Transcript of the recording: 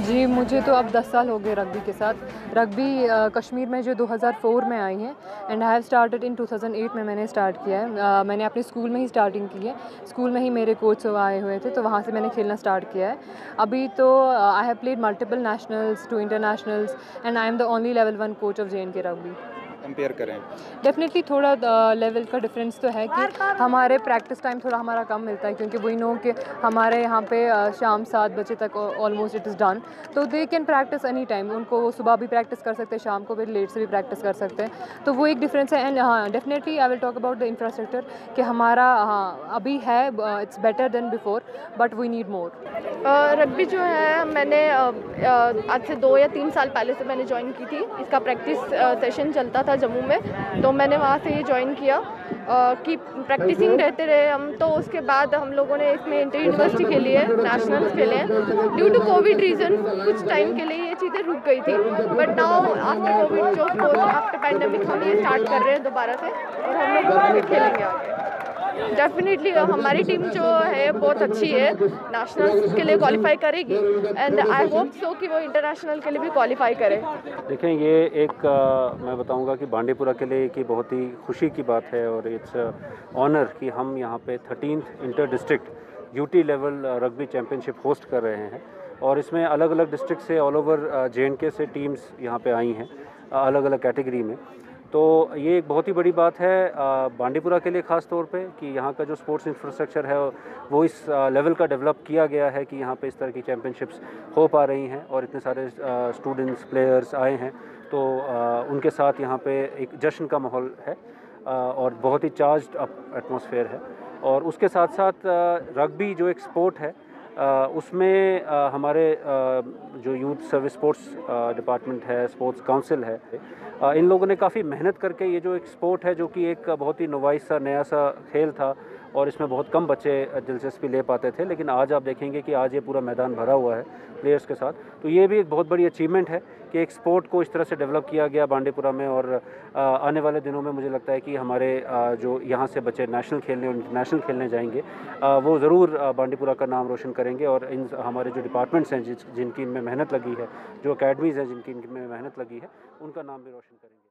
जी, मुझे तो अब 10 साल हो गए रग्बी के साथ। रग्बी कश्मीर में जो 2004 में आई है and I have started in 2008 में मैंने स्टार्ट किया है। मैंने अपने स्कूल में ही स्टार्टिंग की है। स्कूल में ही मेरे कोच आए हुए थे, तो वहाँ से मैंने खेलना स्टार्ट किया है। अभी तो I have played multiple nationals to internationals and I am the only level 1 coach of JNK rugby. Compare करें डेफिनेटली थोड़ा लेवल का डिफरेंस तो है कि हमारे प्रैक्टिस टाइम थोड़ा हमारा कम मिलता है, क्योंकि वी नो कि हमारे यहाँ पे शाम 7 बजे तक ऑलमोस्ट इट इज़ डन, तो they can practice any time. उनको वो सुबह भी प्रैक्टिस कर सकते हैं, शाम को भी लेट से भी प्रैक्टिस कर सकते हैं, तो वो एक डिफरेंस है। एंड हाँ, definitely I will talk about the infrastructure कि हमारा हाँ अभी है, it's better than before, but we need more. Rugby जो है मैंने आज से 2 या 3 साल पहले से मैंने ज्वाइन की थी। इसका प्रैक्टिस सेशन चलता था जम्मू में, तो मैंने वहाँ से ये ज्वाइन किया कि प्रैक्टिसिंग रहते रहे हम। तो उसके बाद हम लोगों ने इसमें इंटर यूनिवर्सिटी खेली है, नेशनल्स खेले हैं। ड्यू टू कोविड रीज़न कुछ टाइम के लिए ये चीज़ें रुक गई थी, बट नाउ आफ्टर कोविड जो आफ्टर पैंडेमिक हम ये स्टार्ट कर रहे हैं दोबारा से, और हम लोग खेलेंगे आगे। डेफिनेटली हमारी टीम जो है बहुत अच्छी है, नेशनल्स के लिए क्वालिफाई करेगी एंड आई होप सो कि वो इंटरनेशनल के लिए भी क्वालिफाई करे। देखें, ये एक मैं बताऊंगा कि बांडीपुरा के लिए कि बहुत ही खुशी की बात है, और इट्स ऑनर कि हम यहाँ पे 13th inter district UT level rugby championship host कर रहे हैं। और इसमें अलग अलग डिस्ट्रिक्ट से ऑल ओवर JNK से टीम्स यहाँ पे आई हैं अलग अलग कैटेगरी में। तो ये एक बहुत ही बड़ी बात है बांडीपुरा के लिए ख़ास तौर पे कि यहाँ का जो स्पोर्ट्स इंफ्रास्ट्रक्चर है वो इस लेवल का डेवलप किया गया है कि यहाँ पे इस तरह की चैम्पियनशिप्स हो पा रही हैं, और इतने सारे स्टूडेंट्स प्लेयर्स आए हैं, तो उनके साथ यहाँ पे एक जश्न का माहौल है और बहुत ही चार्ज्ड अप एटमॉस्फेयर है। और उसके साथ साथ रग्बी जो एक स्पोर्ट है उसमें हमारे जो यूथ सर्विस स्पोर्ट्स डिपार्टमेंट है, स्पोर्ट्स काउंसिल है, इन लोगों ने काफ़ी मेहनत करके ये जो एक स्पोर्ट है जो कि एक बहुत ही नोवाइस सा नया सा खेल था, और इसमें बहुत कम बच्चे दिलचस्पी ले पाते थे, लेकिन आज आप देखेंगे कि आज ये पूरा मैदान भरा हुआ है प्लेयर्स के साथ। तो ये भी एक बहुत बड़ी अचीवमेंट है कि एक स्पोर्ट को इस तरह से डेवलप किया गया बांडीपुरा में। और आने वाले दिनों में मुझे लगता है कि हमारे जो यहाँ से बच्चे नेशनल खेलने और इंटरनेशनल खेलने जाएंगे वो ज़रूर बांडीपुरा का नाम रोशन करेंगे, और इन हमारे जो डिपार्टमेंट्स हैं जिनकी इनमें मेहनत लगी है, जो अकेडमीज़ हैं जिनकी इनमें मेहनत लगी है, उनका नाम भी रोशन करेंगे।